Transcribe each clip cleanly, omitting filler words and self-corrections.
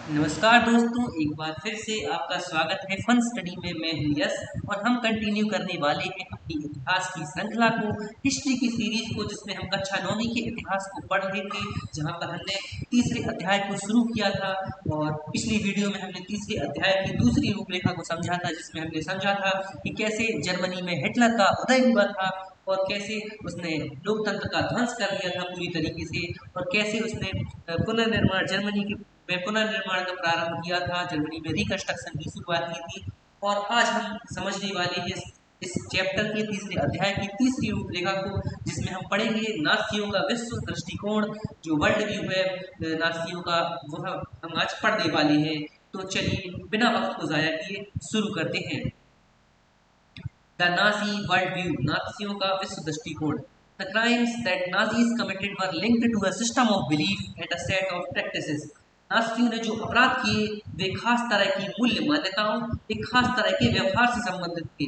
नमस्कार दोस्तों, एक बार फिर से आपका स्वागत है फन स्टडी में। मैं हूं यश और हम कंटिन्यू करने वाले हैं अपनी इतिहास की श्रृंखला को, हिस्ट्री की सीरीज को, जिसमें हम कक्षा 9वीं के इतिहास को पढ़ रहे थे, जहां पर हमने तीसरे अध्याय को शुरू किया था। और पिछली वीडियो में हमने तीसरे अध्याय की दूसरी रूपरेखा को समझा था, जिसमें हमने समझा था कि कैसे जर्मनी में हिटलर का उदय हुआ था और कैसे उसने लोकतंत्र का ध्वंस कर दिया था पूरी तरीके से, और कैसे उसने पुनर्निर्माण जर्मनी के में पुनर्निर्माण का प्रारंभ किया था, जर्मनी में रिकंस्ट्रक्शन की शुरुआत की थी। और आज हम समझने वाले हैं इस चैप्टर के तीसरे अध्याय की तीसरी रूपरेखा को, जिसमें हम पढ़ेंगे नाज़ियों का विश्व दृष्टिकोण, जो वर्ल्ड व्यू है नाज़ियों का, वह हम आज पढ़ने वाले हैं। तो चलिए बिना वक्त को जाया किए शुरू करते हैं। द नाज़ी वर्ल्ड व्यू, नाज़ियों का विश्व दृष्टिकोण। The crimes that Nazis committed were linked to a system of belief and a set of practices. नाज़ियों ने जो अपराध किए वे खास तरह की मूल्य मान्यताओं, एक खास तरह के व्यवहार से संबंधित थे।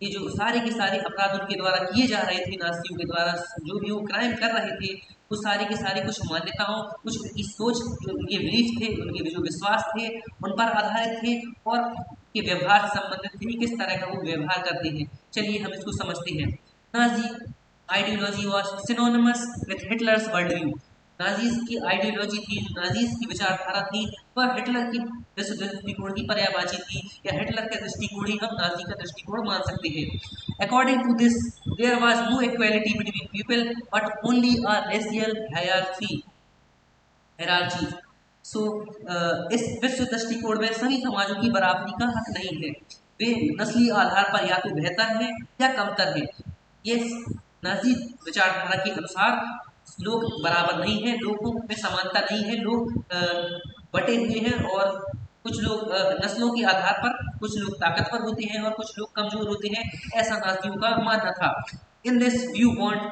ये जो सारे के सारे अपराध उनके द्वारा किए जा रहे थे, नाज़ियों के द्वारा जो भी वो क्राइम कर रहे थे, वो सारे के सारे कुछ मान्यताओं, कुछ उनकी सोच, जो उनके बिलीफ थे, उनके जो विश्वास थे, उन पर आधारित थे और के व्यवहार से संबंधित थे, किस तरह का वो व्यवहार करते हैं। चलिए हम इसको समझते हैं। Nazi ideology was synonymous with Hitler's world view. Nazis की आइडियोलॉजी थी, नाजीज की विचारधारा थी, वह हिटलर की विश्व दृष्टिकोण की पर्यायवाची थी, या हिटलर का दृष्टिकोण ही हम नाजी का दृष्टिकोण मान सकते हैं। According to this there was no equality between people but only a racial hierarchy. So इस विश्व दृष्टिकोण में सभी समाजों की बराबरी का हक नहीं है, वे नस्ली आधार पर या तो बेहतर हैं या कमतर हैं। ये नाजी विचारधारा के अनुसार लोग बराबर नहीं है, लोगों में समानता नहीं है, लोग बटे हुए हैं, और कुछ लोग नस्लों के आधार पर, कुछ लोग ताकतवर होते हैं और कुछ लोग कमजोर होते हैं, ऐसा नाजियों का मानना था। In this view point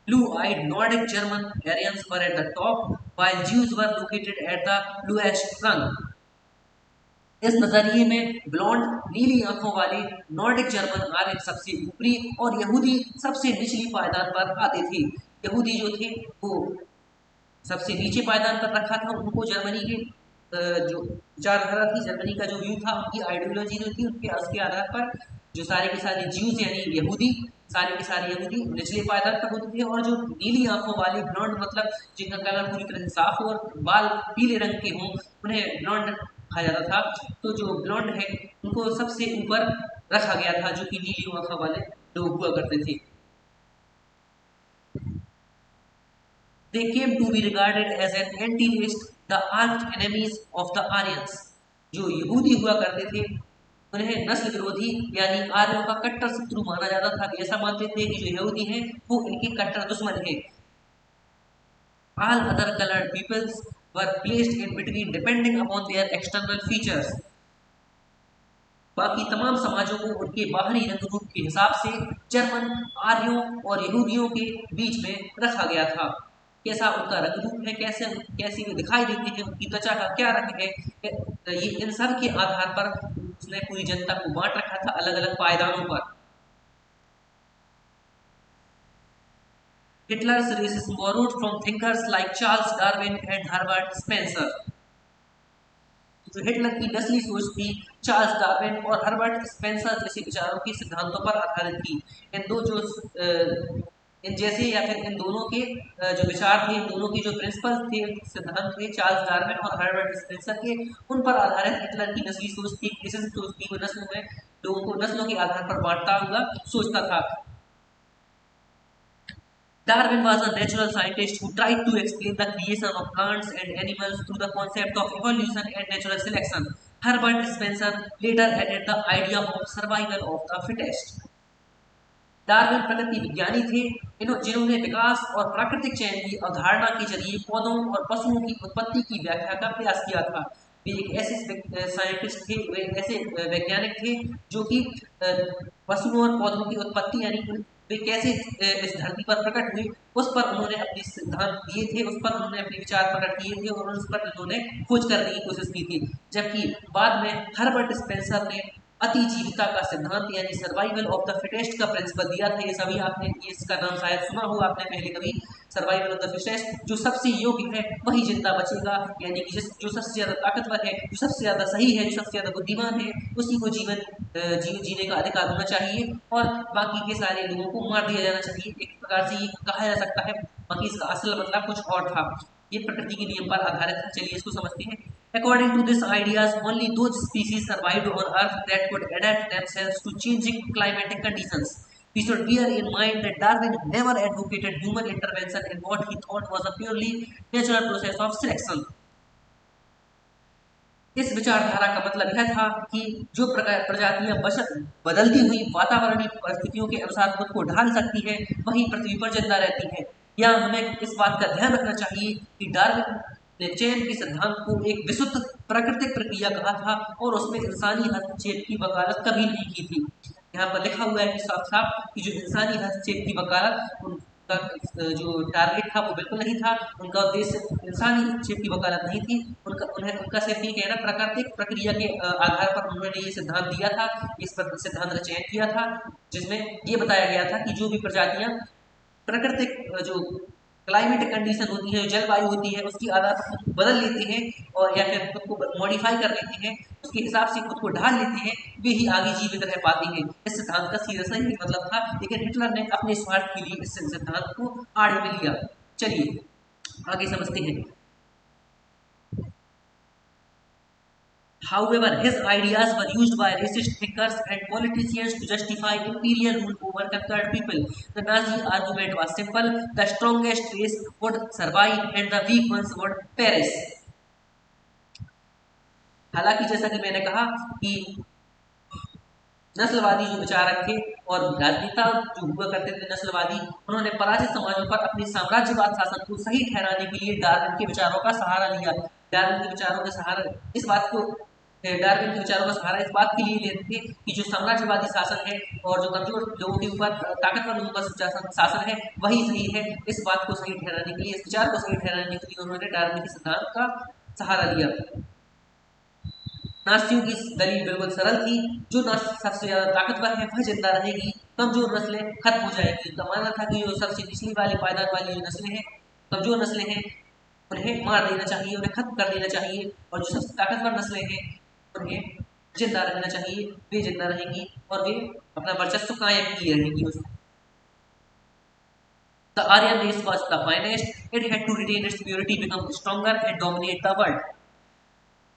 blue-eyed Nordic German Aryans were at the top, while Jews were located at the lowest rung. इस नजरिए में ब्लॉन्ड नीली आंखों वाले नॉर्डिक जर्मन आर्य सबसे ऊपरी और यहूदी सबसे निचली पायदान पर आते थे। यहूदी जो थे वो सबसे नीचे पायदान पर रखा था, उनको जर्मनी के जो विचारधारा थी, जर्मनी का जो व्यू था, उनकी आइडियोलॉजी जो थी, उनके उसके आधार पर जो सारे के सारे ज्यूज यानी यहूदी, सारे के सारे यहूदी निचले पायदान पर होते थे, और जो नीली आंखों वाले ब्लॉन्ड, मतलब जिनका कलर पूरी तरह से साफ हो और बाल पीले रंग के हों, उन्हें ब्लॉन्ड कहा जाता था। तो जो ब्लॉन्ड है उनको सबसे ऊपर रखा गया था, जो कि नीली आंखों वाले लोग हुआ करते थे। They came to be regarded as an anti-race, the arch enemies of the Aryans. जो यहूदी हुआ करते थे उन्हें नस्ल विरोधी यानी आर्यों का कट्टर शत्रु माना जाता था। ऐसा मानते थे कि जो यहूदी हैं वो इनके कट्टर दुश्मन हैं। All other colored peoples were placed in between depending upon their external features. बाकी तमाम समाजों को उनके बाहरी रंग रूप के हिसाब से जर्मन, आर्यों और यहूदियों के बीच में रखा गया था। कैसा उनका रंग रूप है, कैसे कैसी वे दिखाई देते हैं, उनकी त्वचा का क्या रंग है, ये इन सब के आधार पर उसने पूरी जनता को बांट रखा था अलग अलग पायदानों पर। Hitler's racism borrowed from thinkers like Charles Darwin and Herbert Spencer. जो हिटलर की नस्ली सोच थी, चार्ल्स डार्विन और हर्बर्ट स्पेंसर जैसे विचारों के सिद्धांतों पर आधारित थी। इन दो जो इन जैसे या फिर इन दोनों के जो विचार थे, इन दोनों के जो प्रिंसिपल थे, सिद्धांत थे, चार्ल्स डार्विन और हर्बर्ट स्पेंसर के, उन पर आधारित हिटलर की नस्ली सोच थी, रेसिस्ट सोच थी। वो नस्लों में लोगों को नस्लों के आधार पर बांटता हुआ सोचता था। Darwin was a natural scientist who tried to explain the creation of plants and animals through the concept of evolution and natural selection. Herbert Spencer later added the idea of survival of the fittest. Darwin प्रकृति विज्ञानी थे, जिन्होंने विकास और प्राकृतिक चयन की अवधारणा के जरिए पौधों और पशुओं की उत्पत्ति की व्याख्या का प्रयास किया था। वे एक ऐसे साइंटिस्ट थे, वे ऐसे वैज्ञानिक थे जो कि पशुओं और पौधों की उत्पत्ति यानी वे कैसे इस धरती पर प्रकट हुए, उस पर उन्होंने अपने सिद्धांत दिए थे, उस पर उन्होंने अपने विचार प्रकट किए थे और उस पर उन्होंने खोज करने की कोशिश की थी। जबकि बाद में हर्बर्ट स्पेंसर ने अतिजीविता का सिद्धांत यानी सर्वाइवल ऑफ द फिटेस्ट का प्रिंसिपल दिया था। ये सभी आपने, इसका नाम शायद सुना हो आपने पहले कभी। सर्वाइवल ऑफ द फिटेस्ट, जो सबसे योग्य है वही जिंदा बचेगा, यानी कि जो सबसे ज्यादा ताकतवर है, जो सबसे ज्यादा सही है, जो सबसे ज्यादा बुद्धिमान है, उसी को जीने का अधिकार होना चाहिए और बाकी के सारे लोगों को मार दिया जाना चाहिए। एक प्रकार से ये कहा जा सकता है, बाकी इसका असल मतलब कुछ और था। ये प्रकृति के नियम पर आधारित है। चलिए इसको समझते हैं। According to this ideas, only those species survived on Earth that could adapt themselves to changing climatic conditions. We should bear in mind that Darwin never advocated human intervention in what he thought was a purely natural process of selection. इस विचारधारा का मतलब यह था कि जो प्रजातियां बदलती हुई वातावरणीय परिस्थितियों के अनुसार खुद को ढाल सकती है, वही पृथ्वी पर जिंदा रहती है। यहाँ हमें इस बात का ध्यान रखना चाहिए कि डार्विन ने चयन के सिद्धांत को एक विशुद्ध प्राकृतिक प्रक्रिया कहा था और उसमें इंसानी हस्तक्षेप की वकालत कभी नहीं की थी। यहाँ पर लिखा हुआ है कि साफ साफ कि जो इंसानी हस्तक्षेप की वकालत, उनका जो टारगेट था वो बिल्कुल नहीं था। उनका उद्देश्य इंसानी हस्तक्षेप की वकालत नहीं थी। उनका सिर्फ ये कहना प्राकृतिक प्रक्रिया के आधार पर उन्होंने ये सिद्धांत दिया था, इस सिद्धांत का चयन किया था, जिसमें ये बताया गया था कि जो भी प्रजातियां प्राकृतिक जो क्लाइमेटिक कंडीशन होती है, जलवायु होती है, उसकी आधार पर खुद को बदल लेते हैं और या फिर खुद को मॉडिफाई कर लेते हैं, उसके हिसाब से खुद को ढाल लेते हैं, वे ही आगे जीवित रह पाते हैं। इस सिद्धांत का सीधा सा यही मतलब था, लेकिन हिटलर ने अपने स्वार्थ के लिए इस सिद्धांत को आड़े में लिया। चलिए आगे समझते हैं। However, his ideas were used by racist thinkers and politicians to justify imperial rule over conquered people. The Nazi argument was simple: the strongest race would survive and the weak ones would perish. हालांकि जैसा कि मैंने कहा कि नस्लवादी जो विचारक थे और राजनेता जो हुआ करते थे नस्लवादी, उन्होंने पराजित समाजों पर अपने साम्राज्यवाद शासन को सही ठहराने के लिए डार्विन के विचारों का सहारा लिया। डार्विन के विचारों का सहारा इस बात को डार्विन के विचारों का सहारा इस बात के लिए लेते थे कि जो साम्राज्यवादी शासन है और जो कमजोर लोगों के ऊपर ताकतवर लोगों का शासन है वही सही है। इस बात को सही ठहराने के लिए, इस विचार को सही ठहराने के लिए उन्होंने डार्विन के सिद्धांत का सहारा लिया। नास्तियों की दलील बिल्कुल सरल थी, जो नस्ल सबसे ज्यादा ताकतवर है वह जिंदा रहेगी, कमजोर नस्लें खत्म हो जाएगी। उनका मानना था कि जो सबसे निचली वाली पायदान वाली जो नस्लें हैं, कमजोर नस्लें हैं, उन्हें मार देना चाहिए, उन्हें खत्म कर देना चाहिए और जो सबसे ताकतवर नस्लें हैं उन्हें जिंदा रहना चाहिए। वे जिंदा रहेंगी और वे अपना वर्चस्व कायम किए रहेंगी। The Aryan race was the finest. It had to retain its purity, become stronger, and dominate the world.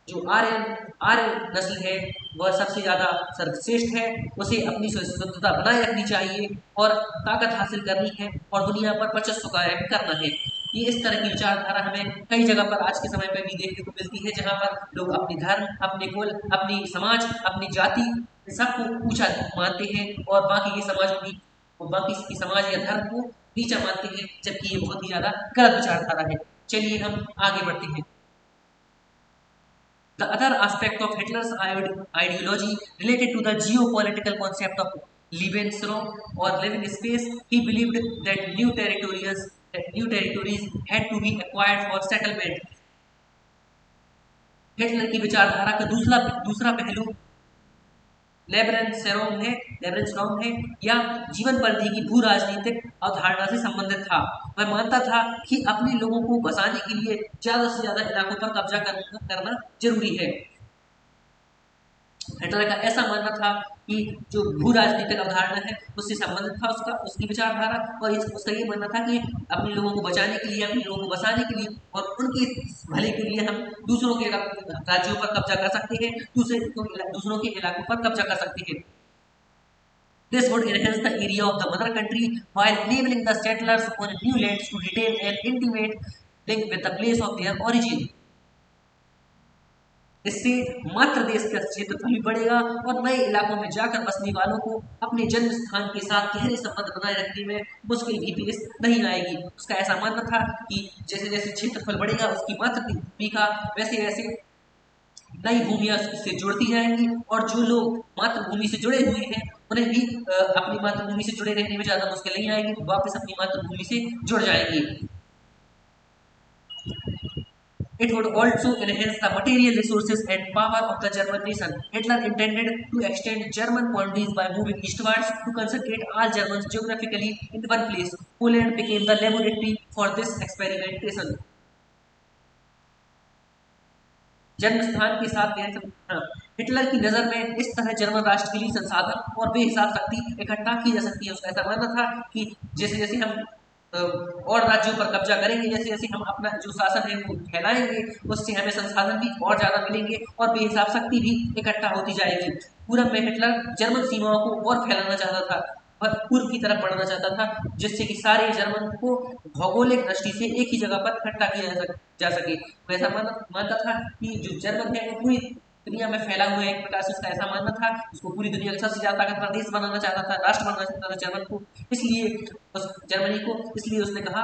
जो आर्य नस्ल है वह सबसे ज्यादा सर्वश्रेष्ठ है, उसे अपनी स्वतंत्रता बनाए रखनी चाहिए और ताकत हासिल करनी है और दुनिया पर वर्चस्व कायम करना है। ये इस तरह की विचारधारा हमें कई जगह पर आज के समय में भी देखने को मिलती है, जहाँ पर लोग अपने धर्म, अपने कुल, अपनी समाज, अपनी जाति सबको ऊंचा मानते हैं और बाकी की समाज या धर्म को नीचा मानते हैं, जबकि ये बहुत ही ज्यादा गलत विचारधारा है। चलिए हम आगे बढ़ते हैं। The other aspect of Hitler's ideology related to the geopolitical concept of Lebensraum or living space. He believed that new territories had to be acquired for settlement. Hitler की विचारधारा का दूसरा पहलू लेब्रेंसरोम है या जीवन परिधि की भू राजनीतिक अवधारणा से संबंधित था। वह मानता था कि अपने लोगों को बसाने के लिए ज्यादा से ज्यादा इलाकों पर कब्जा करना जरूरी है। हिटलर का ऐसा मानना था कि जो भू राजनीतिक अवधारणा है उससे संबंधित था उसकी विचारधारा, और उसका ये मानना था कि अपने लोगों को बचाने के लिए, अपने लोगों को बसाने के लिए और उनके भले के लिए हम दूसरों के राज्यों पर कब्जा कर सकते हैं, दूसरों के इलाकों पर कब्जा कर सकते हैं। This would enhance the area of the mother country while enabling the settlers on new lands to retain an intimate link with the place of their origin. इससे मातृ देश का क्षेत्रफल भी बढ़ेगा और नए इलाकों में जाकर बसने वालों को अपने जन्म स्थान के साथ गहरे संबंध बनाए रखने में मुश्किल भी पेश नहीं आएगी। उसका ऐसा मानना था कि जैसे जैसे क्षेत्रफल बढ़ेगा उसकी मातृभूमि का, वैसे वैसे नई भूमियां उससे जुड़ती जाएंगी और जो लोग मातृभूमि से जुड़े हुए हैं उन्हें भी अपनी मातृभूमि से जुड़े रहने में ज्यादा मुश्किल नहीं आएगी, वापस अपनी मातृभूमि से जुड़ जाएंगे। It would also enhance the material resources and power of the German nation. Hitler intended to extend German boundaries by moving eastwards to concentrate all Germans geographically in one place. Poland became the laboratory for this experimentation. जन्म स्थान के साथ Hitler की नजर में इस तरह German राष्ट्र के लिए संसाधन और बेहिसाब शक्ति इकट्ठा की जा सकती है। उसका ऐसा मानना था कि जैसे जैसे हम और राज्यों पर कब्जा करेंगे, जैसे जैसे हम अपना जो शासन है वो फैलाएंगे, उससे हमें संसाधन भी और ज्यादा मिलेंगे और बेहिसाब शक्ति भी इकट्ठा होती जाएगी। पूरब में हिटलर जर्मन सीमाओं को और फैलाना चाहता था, पूर्व की तरफ बढ़ना चाहता था, जिससे कि सारे जर्मन को भौगोलिक दृष्टि से एक ही जगह पर इकट्ठा किया जा सके। वैसा मानता था कि जो जर्मन है वो पूरी दुनिया में फैला हुआ है। एक प्रकार से उसका ऐसा मानना था, उसको पूरी दुनिया का सबसे ज्यादा ताकतवर देश बनाना चाहता था, राष्ट्र बनाना चाहता था जर्मन को। इसलिए उस जर्मनी को इसलिए उसने कहा,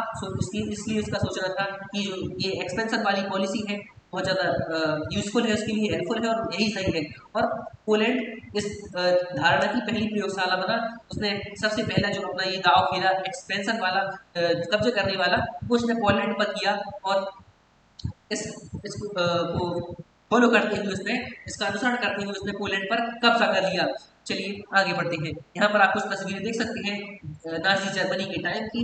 इसलिए उसका सोचना था कि जो ये एक्सपेंशन वाली पॉलिसी है बहुत ज़्यादा यूजफुल है, उसके लिए हेल्पफुल है और यही सही है। और पोलैंड इस धारणा की पहली प्रयोगशाला बना। उसने सबसे पहला जो अपना ये दाव खेला एक्सपेंशन वाला, कब्जे करने वाला, वो उसने पोलैंड पर किया और इसको को फॉलो करते हुए उसने, इसका अनुसरण करते हुए उसने पोलैंड पर कब्जा कर लिया। चलिए आगे बढ़ते हैं। यहाँ पर आप कुछ तस्वीरें देख सकते हैं नाजी जर्मनी के टाइम की।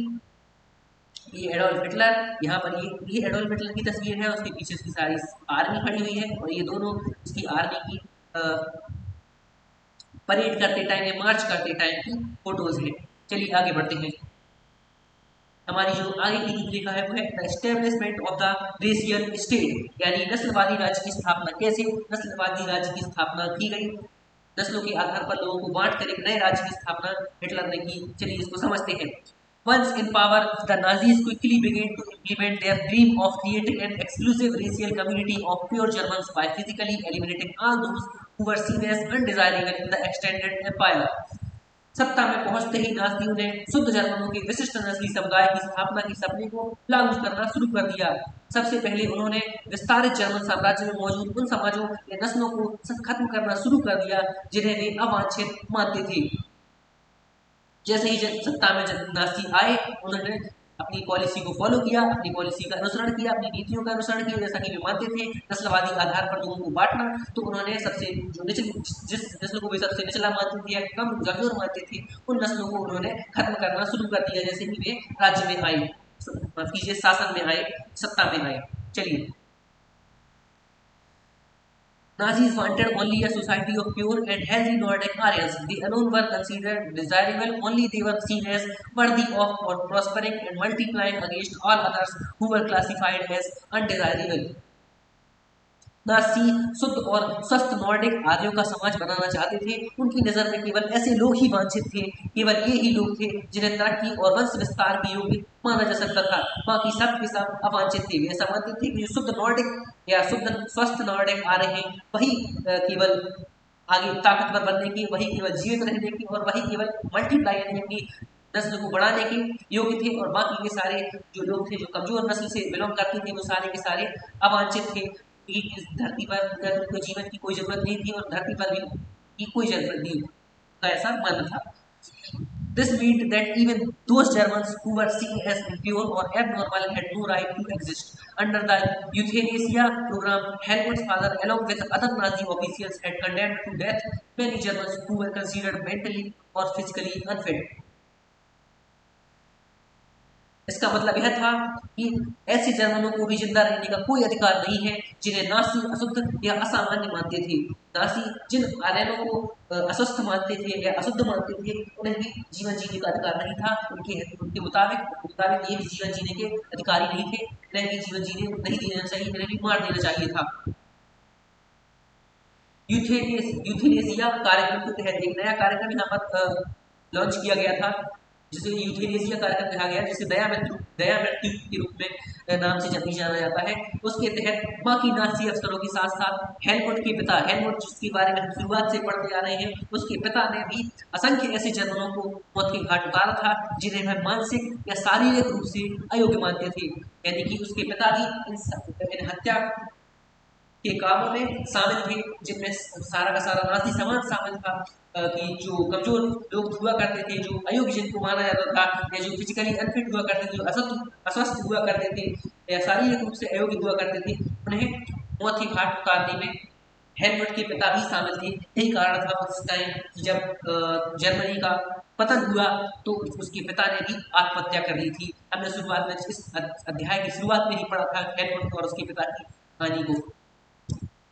ये एडोल्फ हिटलर, यहाँ पर ये एडोल्फ हिटलर की तस्वीर है, उसके पीछे उसकी सारी आर्मी खड़ी हुई है और ये दोनों उसकी आर्मी की परेड करते टाइम या मार्च करते टाइम की फोटोज है। चलिए आगे बढ़ते हैं। हमारी जो आगे की रूपरेखा है वो है the establishment of the racial state, यानी नस्लवादी राज्य की स्थापना। कैसे नस्लवादी राज्य की स्थापना की गई, नस्लों के आधार पर लोगों को बांट कर एक नए राज्य की स्थापना हिटलर ने की। चलिए इसको समझते हैं। Once in power, the Nazis quickly began to implement their dream of creating an exclusive racial community of pure Germans by physically eliminating all those who were seen as undesirable in the extended empire. सत्ता में पहुंचते ही नाजियों ने शुद्ध जर्मनों के विशिष्ट नस्ली समुदाय की स्थापना के सपने को लागू करना शुरू कर दिया। सबसे पहले उन्होंने विस्तारित जर्मन साम्राज्य में मौजूद उन समाजों या नस्लों को खत्म करना शुरू कर दिया जिन्हें वे अवांछित मानते थे। जैसे ही सत्ता में नाजी आए, उन्होंने अपनी पॉलिसी को फॉलो किया, अपनी पॉलिसी का अनुसरण किया, अपनी नीतियों का अनुसरण किया। जैसा कि वे मानते थे नस्लवादी आधार पर लोगों को बांटना, तो उन्होंने सबसे जो जिस नस्ल को वे सबसे निचला मानते थे या कम कमजोर मानते थे, उन नस्लों को उन्होंने खत्म करना शुरू कर दिया जैसे कि वे राज्य में आए, शासन में आए, सत्ता में आए। चलिए, Nazis wanted only a society of pure and healthy Nordic Aryans. They alone were considered desirable, only they were seen as worthy of prospering and multiplying against all others who were classified as undesirable. Nazi शुद्ध और स्वस्थ Nordic आर्यों का समाज बनाना चाहते थे। उनकी नजर में केवल ऐसे लोग ही वांछित थे, केवल ये ही लोग थे जिन्हें तरक्की और वंश विस्तार के योग्य माना जा सकता था, बाकी सब के सब अवांछित थे। ऐसा मानते थे कि शुद्ध नॉर्डिक या शुद्ध स्वस्थ नॉर्डिक आ रहे हैं, वही केवल आगे ताकतवर बनने की, वही केवल जीवित रहने की और वही केवल मल्टीप्लाई यानी अपनी नस्ल को बढ़ाने के योग्य थे, और बाकी के सारे जो लोग थे जो कमजोर नस्ल से बिलोंग करते थे वो सारे के सारे अवांछित थे। इस धरती पर उनको जीवन की कोई जरूरत नहीं थी और धरती पर भी की कोई जरूरत नहीं थी, तो ऐसा मानना था। This meant that even those Germans who were seen as impure or abnormal had no right to exist. Under the euthanasia program, Helmut's father, along with other Nazi officials, had condemned to death many Germans who were considered mentally or physically unfit. इसका मतलब यह था कि ऐसे जर्मनों को भी जिंदा रहने का कोई अधिकार नहीं है जिन्हें नासी अशुद्ध या असामान्य मानते थे। नासी जिन आर्यनों को अस्वस्थ मानते थे या अशुद्ध मानते थे, उन्हें भी जीवन जीने का अधिकार नहीं था। उनके मुताबिक ये भी जीवन जीने के अधिकारी नहीं थे, इन्हें भी जीवन जीने नहीं देना चाहिए, इन्हें भी मार देना चाहिए था। यूथेनेसिया कार्यक्रम के तहत एक नया कार्यक्रम यहाँ पर लॉन्च किया गया था जिसे यूथेनेसिया कार्यक्रम कहा गया, जिसे दया मृत्यु के रूप में नाम से भी जाना जाता है। उसके तहत बाकी नाजी अफसरों के साथ साथ हेलमुट के पिता, हेलमुट जिसके बारे में हम शुरुआत से पढ़ते आ रहे हैं, उसके पिता ने भी असंख्य ऐसे जर्मनों को मौत के घाट उतारा था जिन्हें वह मानसिक या शारीरिक रूप से अयोग्य मानते थे। यानी कि उसके पिता भी इन हत्या के कामों में शामिल थे, जिनमें सारा का सारा नाजी समाज शामिल था। कि जो कमजोर लोग हुआ करते थे, जो अयोग्य जिनको माना जाता था, या जो फिजिकली अनफिट हुआ करते थे, जो अस्वस्थ हुआ करते थे या शारीरिक रूप से अयोग्य हुआ करते थे, उन्हें मौत की घाट उतारने में हेलमुट के पिता भी शामिल थे। यही कारण था उस टाइम जब जर्मनी का पतन हुआ तो उसके पिता ने भी आत्महत्या कर ली थी। हमने शुरुआत में इस अध्याय की शुरुआत में ही पढ़ा था हेलमुट और उसके पिता की कहानी को।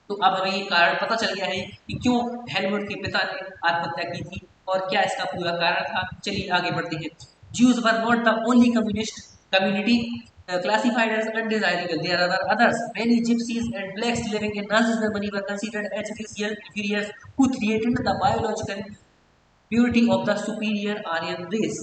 तो अब हमें ये कारण पता चल गया है कि क्यों हेलमुट के पिता ने आत्महत्या की थी और क्या इसका पूरा कारण था। चलिए आगे बढ़ते हैं। Jews were not the only community classified as undesirable. There are others. Many gypsies and blacks living in Nazi Germany were considered as racial inferiors who threatened the biological purity of the superior Aryan race.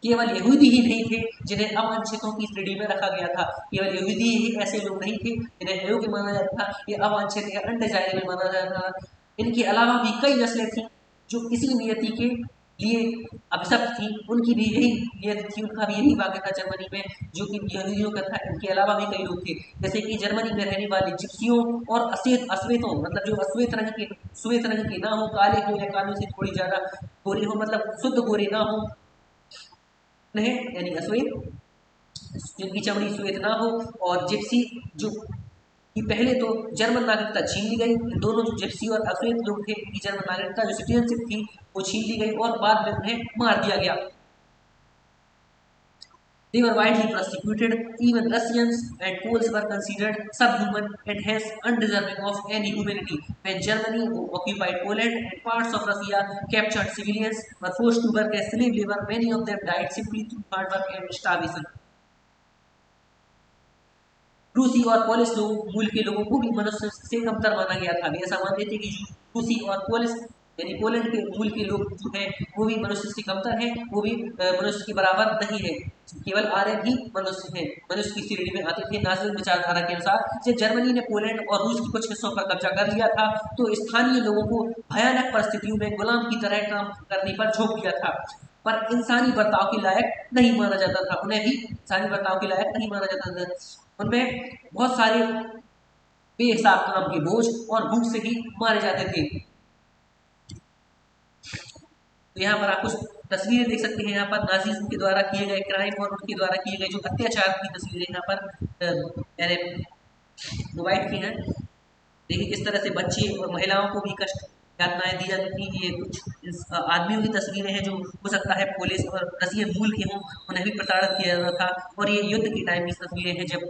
केवल यहूदी ही नहीं थे जिन्हें अवांछितों की श्रेणी में रखा गया था। केवल यहूदी ही ऐसे लोग नहीं थे जिन्हें अयोग्य माना जाता था, ये अवांछित या अनडिजायरेबल माना जाता था। इनके अलावा भी कई नस्लें थी जो इसी नियति के लिए अभिशप्त थी। उनकी भी यही नियति थी, उनका भी यही भाग्य था जर्मनी में जो कि यहूदियों का था। इनके अलावा भी कई लोग थे, जैसे कि जर्मनी में रहने वाले जिप्सियों और अश्वेतों, मतलब जो श्वेत रंग के ना हो, काले हो या कालों से थोड़ी ज्यादा गोरे हो, मतलब शुद्ध गोरे ना हो, यानी अश्वेत, जिनकी चमड़ी श्वेत ना हो, और जिप्सी जो कि पहले तो जर्मन नागरिकता छीन ली गई। इन दोनों जो जिप्सी और अश्वेत लोग थे इनकी जर्मन नागरिकता जो सिटीजनशिप थी वो छीन ली गई और बाद में उन्हें मार दिया गया। They were widely persecuted. Even Russians and Poles were considered subhuman and hence undeserving of any humanity. When Germany occupied Poland and parts of Russia captured civilians were forced to work as slave labor, many of them died simply through hard work and starvation. रूसी और Polish मूल के लोगों को भी मनुष्य से कमतर माना गया था। वे ऐसा मानते थे कि रूसी और पोलिश यानी पोलैंड के मूल के लोग जो हैं वो भी मनुष्य से कमतर हैं, वो भी मनुष्य के बराबर नहीं है। केवल आर्यन ही मनुष्य हैं, मनुष्य की श्रेणी में आते थे। नाज़ी विचारधारा के अनुसार जब जर्मनी ने पोलैंड और रूस के कुछ हिस्सों पर कब्जा कर लिया था तो स्थानीय लोगों को भयानक परिस्थितियों में गुलाम की तरह काम करने पर झोंक दिया था, पर इंसानी बर्ताव के लायक नहीं माना जाता था। उन्हें भी इंसानी बर्ताव के लायक नहीं माना जाता था। उनमें बहुत सारे बेहिसाब काम के बोझ और भूख से ही मारे जाते थे। तो यहाँ पर आप कुछ तस्वीरें देख सकते हैं। यहाँ पर नाज़िज़्म के द्वारा किए गए क्राइम और उनके द्वारा किए गए जो अत्याचार की तस्वीरें यहाँ पर मैंने प्रोवाइड की हैं। देखिए किस तरह से बच्चे और महिलाओं को भी कष्ट यातनाएं दी जाती थी। ये कुछ आदमियों की तस्वीरें हैं जो हो सकता है पुलिस और रसियन मूल के हों, उन्हें भी प्रताड़ित किया जाता था। और ये युद्ध के टाइम की तस्वीरें हैं जब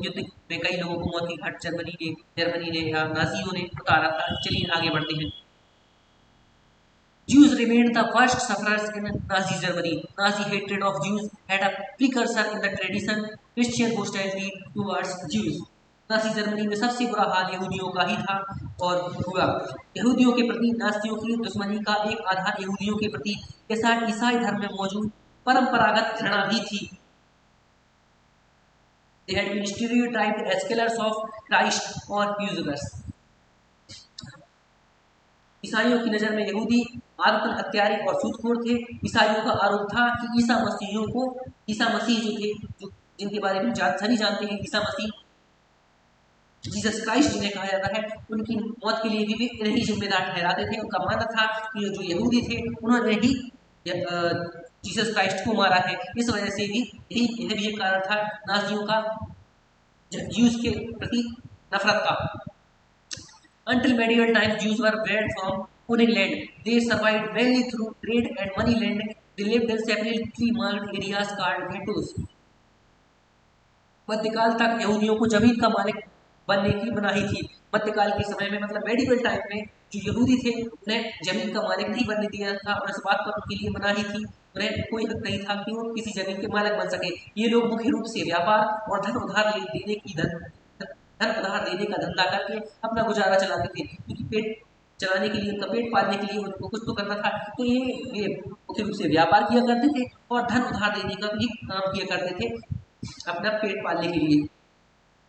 युद्ध में कई लोगों को मौत की घाट जर्मनी ने या नाजियों ने उतारा था। चलिए आगे बढ़ते हैं। Jews remained the worst sufferers in Nazi Germany. Nazi hatred of Jews had a precursor in the tradition Christian hostility towards Jews. Nazi Germany में सबसे बुरा हाल यहूदियों का ही था और हुआ। यहूदियों के प्रति नास्तियों की दुश्मनी का एक आधार यहूदियों के प्रति के साथ ईसाई धर्म में मौजूद परंपरागत घृणा भी थी। They had been stereotyped as killers of Christ or usurers. ईसाइयों की नज़र में यहूदी आदतन हत्यारे और सूदखोर थे। ईसाइयों का आरोप था कि ईसा मसीह जो थे, जो जिनके बारे में सभी जानते हैं, ईसा मसीह जीसस क्राइस्ट जिन्हें कहा जाता है, उनकी मौत के लिए भी वे इन्हें जिम्मेदार ठहराते थे। उनका मानना था कि जो यहूदी थे उन्होंने ही जीसस क्राइस्ट को मारा है। इस वजह से भी यह भी एक कारण था नाजियों का ज्यूज के प्रति नफरत का। Until medieval times, Jews were banned from owning land. They survived mainly through trade and money lending. They lived in separately marked areas called ghettos. मध्यकाल तक यहूदियों को जमीन का मालिक बनने की मनाही थी। मध्यकाल के समय में मतलब मेडिवल टाइम में जो यहूदी थे उन्हें जमीन का मालिक नहीं बनने दिया था और इस बात पर उनके लिए मनाही थी। उन्हें कोई हक नहीं था कि वो किसी जमीन के मालिक बन सके। ये लोग मुख्य रूप से व्यापार और धन उधार देने का धंधा करके अपना गुजारा चलाते थे, क्योंकि पेट चलाने के लिए, उनका पेट पालने के लिए उनको कुछ तो करना था। तो ये मुख्य रूप से व्यापार किया करते थे और धन उधार देने का भी काम किया करते थे अपना पेट पालने के लिए।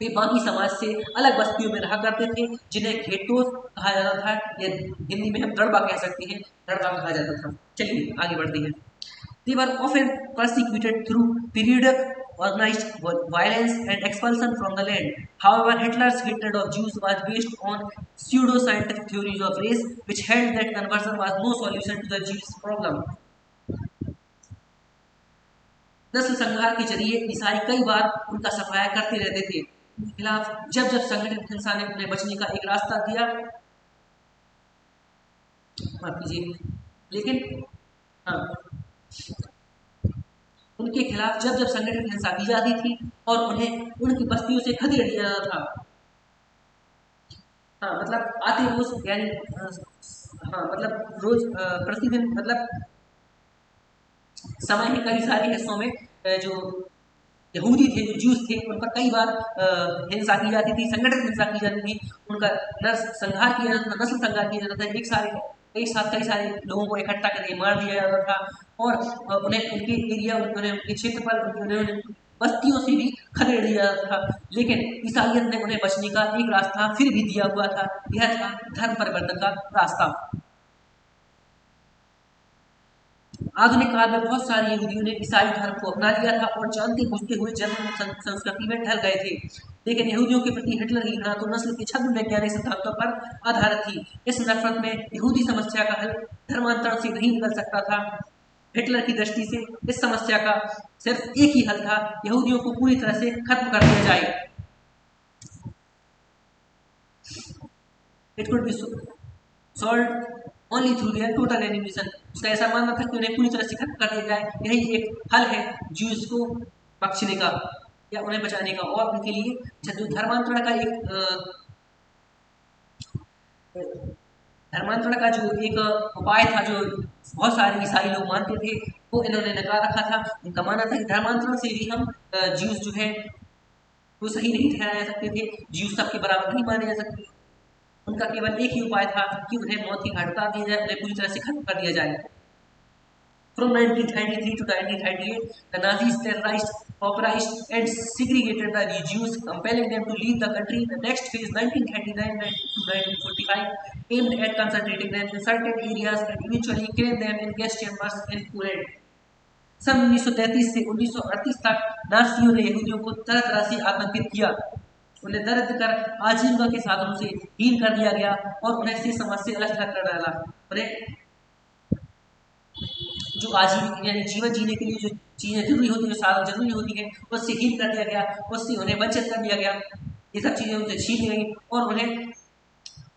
वे बाकी समाज से अलग बस्तियों में रहा करते थे जिन्हें घेटोस कहा जाता था, या हिंदी में हम दड़बा कह सकते हैं, दड़बा कहा जाता था। चलिए आगे बढ़ते हैं। They were often persecuted through periodic organized violence and expulsion from the land. However, Hitler's hatred of Jews was based on pseudo-scientific theories of race, which held that conversion was no solution to the Jewish problem. नस्ल संहार के जरिए ईसाई कई बार उनका सफाया करते रहते थे। खिलाफ जब जब संगठित हिंसा ने उन्हें बचने का एक रास्ता दिया, माफ कीजिए, लेकिन हाँ, उनके खिलाफ जब जब संगठित हिंसा की जाती थी और उन्हें उनकी बस्तियों से खदेड़ दिया जाता था। हाँ मतलब आते रोज यानी हाँ मतलब रोज प्रतिदिन मतलब समय के कई सारे हिस्सों में जो यहूदी थे, जो ज्यूस थे, उन पर कई बार हिंसा की जाती थी, संगठित हिंसा की जाती थी, उनका नस्ल संहार किया जाता था, नस्ल संहार किया जाता था, एक साथ कई सारे लोगों को इकट्ठा करके मार दिया जाता था और उन्हें उनके एरिया, उन्हें उनके क्षेत्र पर उन्हें बस्तियों से भी खदेड़ दिया जाता था। लेकिन ईसाइयत ने उन्हें बचने का एक रास्ता फिर भी दिया हुआ था, यह था धर्म परिवर्तन का रास्ता। आधुनिक काल में बहुत सारे यहूदियों ने ईसाई धर्म को अपना लिया था और जानते बूझते हुए जर्मन संस्कृति में ढल गए थे। लेकिन यहूदियों के प्रति हिटलर की घृणा तो नस्ल के छद्म वैज्ञानिक सिद्धांतों पर आधारित थी। इस नफरत में यहूदी समस्या का हल धर्मांतरण से नहीं निकल सकता था। हिटलर की दृष्टि से इस समस्या का सिर्फ एक ही हल था, यहूदियों को पूरी तरह से खत्म कर दिया जाए। It could be solve only through their total elimination. उसका ऐसा मानना था कि उन्हें पूरी तरह से खत्म कर दिया जाए, यही एक हल है ज्यूज को बख्शने का या उन्हें बचाने का। और उनके लिए जो धर्मांतरण का जो एक उपाय था, जो बहुत सारे ईसाई लोग मानते थे, वो इन्होंने नकार रखा था। उनका मानना था कि धर्मांतरण से भी हम ज्यूज जो है वो सही नहीं ठहराए जा सकते थे, ज्यूज सबके बराबर नहीं माने जा सकते। उनका केवल एक ही उपाय था कि उन्हें मौत की घाट उतार दिया जाए, उन्हें पूरी तरह से खत्म कर दिया जाए। From 1933 to 1938, the Nazis terrorized, pauperized, and segregated the Jews, compelling them to leave the country. The next phase, 1939 to 1945, aimed at concentrating them in certain areas and eventually killing them in gas chambers in Poland. सन 1933 से 1938 तक नाजियों ने यहूदियों को तरह तरह से आतंकित किया। उन्हें दर्द कर आजीविका के साधनों से हीन कर दिया गया और उन्हें से समाज से अलग कर डाला। उन्हें जो आजीविका यानी जीवन जीने के लिए जो चीजें जरूरी होती है, जो साधन जरूरी होती है, उससे हीन कर दिया गया, उससे उन्हें वंचित कर दिया गया। ये सब चीजें उनसे छीन गई और उन्हें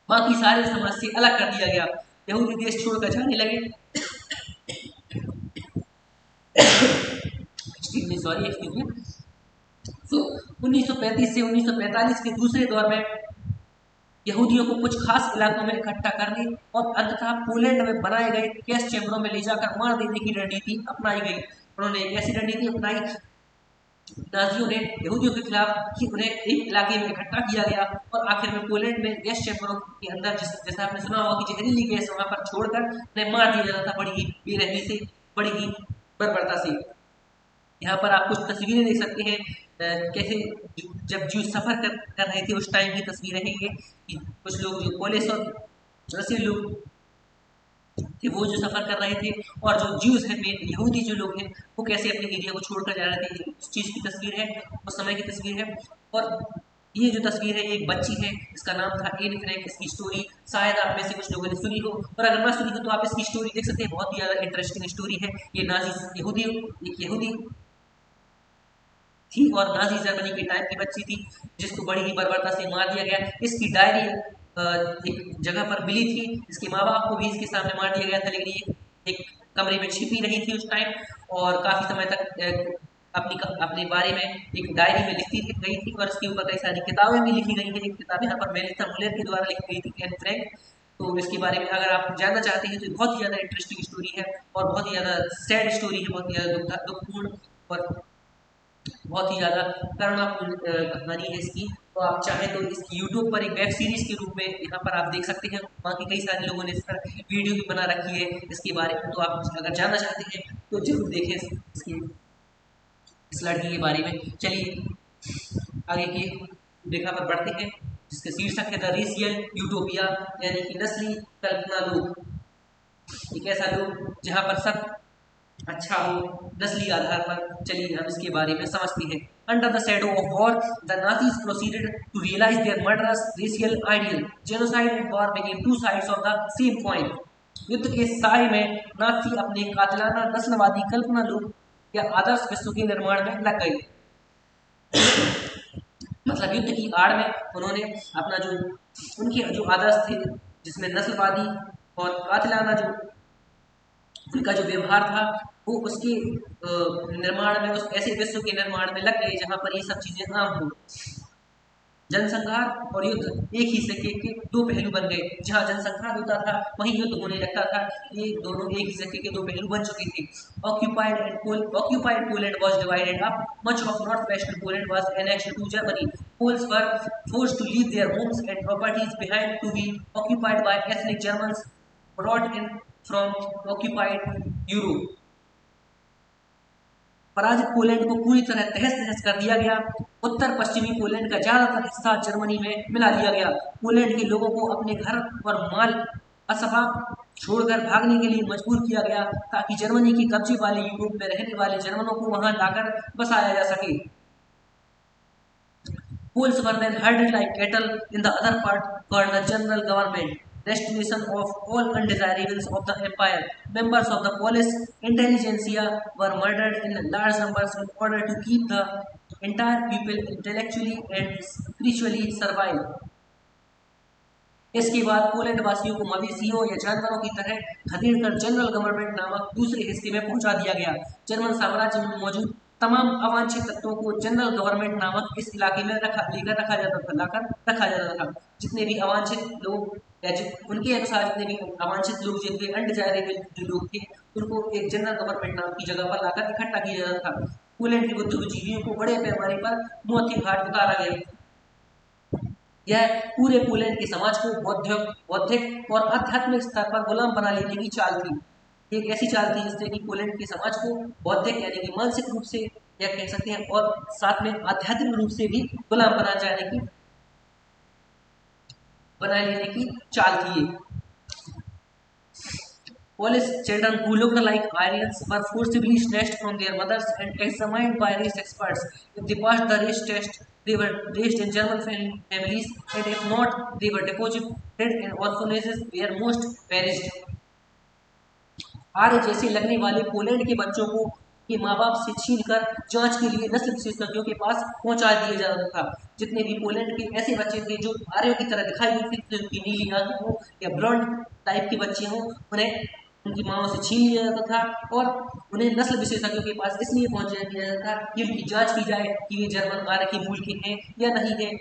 बाकी सारे समाज से अलग कर दिया गया। यहूदी देश छोड़कर जाने लगे। Excuse me. तो 1935 से 1945 के दूसरे दौर में यहूदियों को कुछ खास इलाकों में इकट्ठा करने और अंततः पोलैंड में बनाए गए गैस चैम्बरों में ले जाकर मार देने की रणनीति अपनाई गई। उन्होंने एक ऐसी रणनीति अपनाई, नाजियों ने यहूदियों के खिलाफ, कि उन्हें एक इलाके में इकट्ठा किया गया और आखिर में पोलैंड में गैस चैम्बरों के अंदर, जैसा आपने सुना होगा कि जहरीली गैस वहां पर छोड़कर उन्हें मार दिया जाता था, बड़ी ही बेरहमी से, बड़ी ही बर्बरता से। यहाँ पर आप कुछ तस्वीरें देख सकते हैं, कैसे जब जूस सफर कर रहे थे उस टाइम की तस्वीरें हैं ये, कि कुछ लोग जो पोलिस और रसियन लोग थे वो जो सफर कर रहे थे, और जो ज्यूज हैं, यहूदी जो लोग हैं, वो कैसे अपने एरिया को छोड़कर जा रहे थे, उस चीज़ की तस्वीर है, उस समय की तस्वीर है। और ये जो तस्वीर है, ये एक बच्ची है, इसका नाम था एन फ्रैंक। इसकी स्टोरी शायद आप में से कुछ लोगों ने सुनी हो, और अगर ना सुनी हो तो आप इसकी स्टोरी देख सकते हैं, बहुत ही ज़्यादा इंटरेस्टिंग स्टोरी है। ये नाजी यहूदी, एक यहूदी थी और नाजी जर्मनी के टाइम की बच्ची थी, जिसको बड़ी ही बर्बरता से मार दिया गया। इसकी डायरी एक जगह पर मिली थी, इसके माँ बाप को भी इसके सामने मार दिया गया था, लेकिन ये एक कमरे में छिपी रही थी उस टाइम, और काफ़ी समय तक अपने बारे में एक डायरी में लिखती गई थी, और इसके ऊपर कई सारी किताबें भी लिखी गई हैं। एक किताब यहाँ पर मेलिसा मुलेर के द्वारा लिखी गई थी, एन फ्रैंक। तो इसके बारे में अगर आप जानना चाहते हैं तो बहुत ही ज़्यादा इंटरेस्टिंग स्टोरी है, और बहुत ही ज़्यादा सैड स्टोरी है, बहुत ही ज़्यादा दुखपूर्ण और बहुत ही ज़्यादा करुणापूर्ण कहानी है इसकी। तो आप चाहें तो इसकी यूट्यूब पर एक वेब सीरीज के रूप में यहाँ पर आप देख सकते हैं। बाकी कई सारे लोगों ने इस पर वीडियो भी बना रखी है इसके बारे में, तो आप अगर जानना चाहते हैं तो जरूर देखें इसकी, इस लड़की के बारे में। चलिए आगे की रेखा पर बढ़ते हैं, जिसका शीर्षक है द रेशियल यूटोपिया, यानी कि नस्ली कल्पना लोक। एक ऐसा लोक जहाँ पर सब अच्छा हो, नस्ली आधार पर। चलिए हम इसके बारे में समझते हैं। Under the shadow of war, the Nazis proceeded to realise their murderous racial ideal. Genocide and war became two sides of the same coin. युद्ध के साय में नाजी अपने कातिलाना नस्लवादी कल्पना लोक या आदर्श विश्व के निर्माण में लग गए। मतलब युद्ध की आड़ में उन्होंने अपना जो उनके जो आदर्श थे, जिसमें नस्लवादी और कातिलाना जो उनका जो व्यवहार था, वो उसके निर्माण में, उस ऐसे विश्व के निर्माण में लग गए जहां पर ये सब चीजें आम हो। जनसंहार और युद्ध एक ही सिक्के के दो पहलू बन गए। जहां जनसंहार होता था वहीं युद्ध होने लगता था। ये दोनों एक ही सिक्के के दो पहलू बन चुके थे। Occupied Poland was divided up. Much of northwestern Poland was annexed to Germany. Poles were forced to leave their homes and properties behind to be occupied by ethnic Germans brought in from occupied Europe. पराजित Poland को पूरी तरह तहस नहस कर दिया गया। उत्तर पश्चिमी पोलैंड का ज्यादातर हिस्सा जर्मनी में मिला दिया गया। पोलैंड के लोगों को अपने घर और माल असबाब छोड़कर भागने के लिए मजबूर किया गया, ताकि जर्मनी के कब्जे वाले यूरोप में रहने वाले जर्मनों को वहां लाकर बसाया जा सके। Poles were then herded like cattle in the other part called the general government. Restoration of all undesirables of the empire. Members of the Polish intelligentsia were murdered in large numbers in order to keep the entire people intellectually and spiritually servile. इसके बाद Poland वासियों को मवेशियों या जानवरों की तरह खदेड़कर general government नामक दूसरे हिस्से में पहुंचा दिया गया। जर्मन साम्राज्य में मौजूद तमाम अवांछित तत्वों को जनरल गवर्नमेंट नामक इस इलाके में लाकर रखा जाता था। जितने भी अवांछित लोग या उनके अनुसार जितने भी अवांछित लोग, जितने अनडिजायरेबल जो लोग थे, उनको एक जनरल गवर्नमेंट नाम की जगह पर लाकर इकट्ठा किया जाता था। पोलैंड के बुद्धिजीवियों को बड़े पैमाने पर मौत के घाट उतारा गया। यह पूरे पोलैंड के समाज को बौद्धिक और आध्यात्मिक स्तर पर गुलाम बना लेने की चाल थी। एक ऐसी चाल थी जिसने कि पोलैंड के समाज को बौद्धिक यानी कि मानसिक रूप से, या कह सकते हैं, और साथ में आध्यात्मिक रूप से भी गुलाम बना लेने की चाल थी। Polish children who looked like Aryans were forcibly snatched from their mothers and examined by race experts. If they passed the race test, they were raised in German families, and if not, they were deposited in orphanages where most perished. आर्य जैसे लगने वाले Poland के बच्चों को के माँ बाप से छीनकर जांच के लिए नस्ल विशेषज्ञों के पास पहुंचा दिया जाता था। जितने भी पोलैंड के ऐसे बच्चे थे जो आर्यों की तरह दिखाई देते थे, उनकी नीली आंखें हो या ब्लॉन्ड टाइप के बच्चे हों, उन्हें उनकी माओ से छीन लिया जाता था और उन्हें नस्ल विशेषज्ञों के पास इसलिए पहुंचाया दिया जाता था कि उनकी जांच की जाए कि वे जर्मन आर्य के मूल के हैं या नहीं है,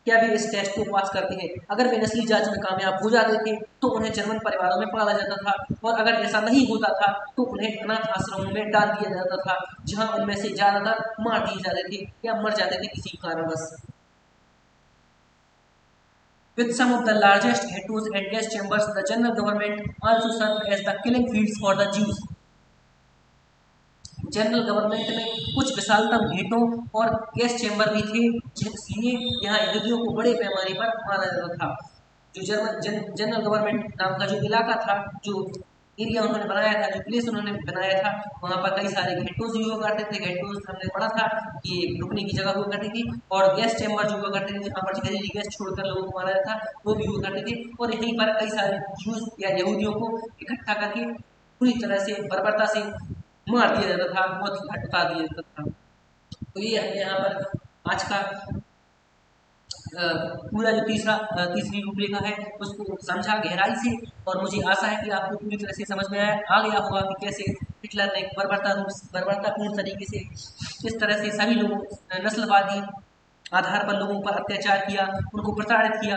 क्या वे इस टेस्ट को पास करते हैं। अगर वे नस्ली जांच में कामयाब हो जाते थे तो उन्हें जर्मन परिवारों में पाला जाता था, और अगर ऐसा नहीं होता था तो उन्हें अनाथ आश्रमों में डाल दिया जाता था, जहां उनमें से ज्यादातर मार दिए जाते थे या मर जाते थे किसी कारणवश। With some of the largest ghettos and gas chambers, the general government also served as the killing fields for the Jews. General government में कुछ विशालतम गेटों और गैस चैम्बर भी थे, इसलिए यहाँ यहूदियों को बड़े पैमाने पर मारा जाता था। जो जनरल गवर्नमेंट नाम का जो इलाका था, जो एरिया उन्होंने बनाया था, जो प्लेस उन्होंने बनाया था, वहाँ पर कई सारे गेटोज भी हुआ करते थे। गेटोज हमने पढ़ा था कि रुकने की जगह हुआ करती थी, और गैस चैम्बर जो हुआ करते थे जहाँ पर जहरीली गैस छोड़कर लोगों को मारा जाता था, वो भी हुआ करते थे। और यहीं पर कई सारे जूस या यहूदियों को इकट्ठा करके पूरी तरह से बर्बरता से मार दिया जाता था, मौत की घाट उतार दिया जाता था। तो ये हमने यहाँ पर आज का पूरा जो तीसरी रूपरेखा है उसको समझा गहराई से, और मुझे आशा है कि आपको पूरी तरह से समझ में आ गया होगा कि कैसे हिटलर ने बर्बरतापूर्ण तरीके से किस तरह से सभी लोगों, नस्लवादी आधार पर लोगों पर अत्याचार किया, उनको प्रताड़ित किया,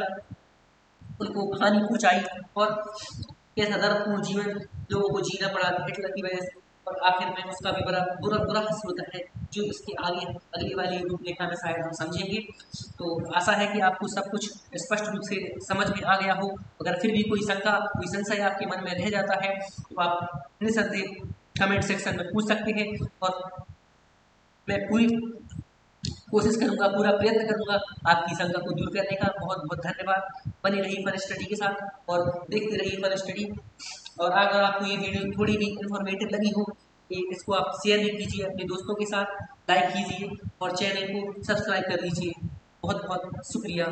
उनको हानि पहुंचाई, और कैसा दर्दपूर्ण जीवन लोगों को जीना पड़ा हिटलर की वजह से। और आखिर में उसका भी बड़ा बुरा हश्र होता है, जो इसके आगे अगली वाली रूपरेखा में शायद हम समझेंगे। तो आशा है कि आपको सब कुछ स्पष्ट रूप से समझ में आ गया हो। अगर फिर भी कोई शंका, कोई संशय आपके मन में रह जाता है तो आप निसंदेह कमेंट सेक्शन में पूछ सकते हैं, और मैं पूरी कोशिश करूंगा, पूरा प्रयत्न करूंगा आपकी शंका को दूर करने का। बहुत बहुत धन्यवाद। बनी रही फन स्टडी के साथ और देखते रहिए फन स्टडी। और अगर आपको ये वीडियो थोड़ी भी इंफॉर्मेटिव लगी हो कि इसको आप शेयर भी कीजिए अपने दोस्तों के साथ, लाइक कीजिए और चैनल को सब्सक्राइब कर दीजिए। बहुत बहुत शुक्रिया।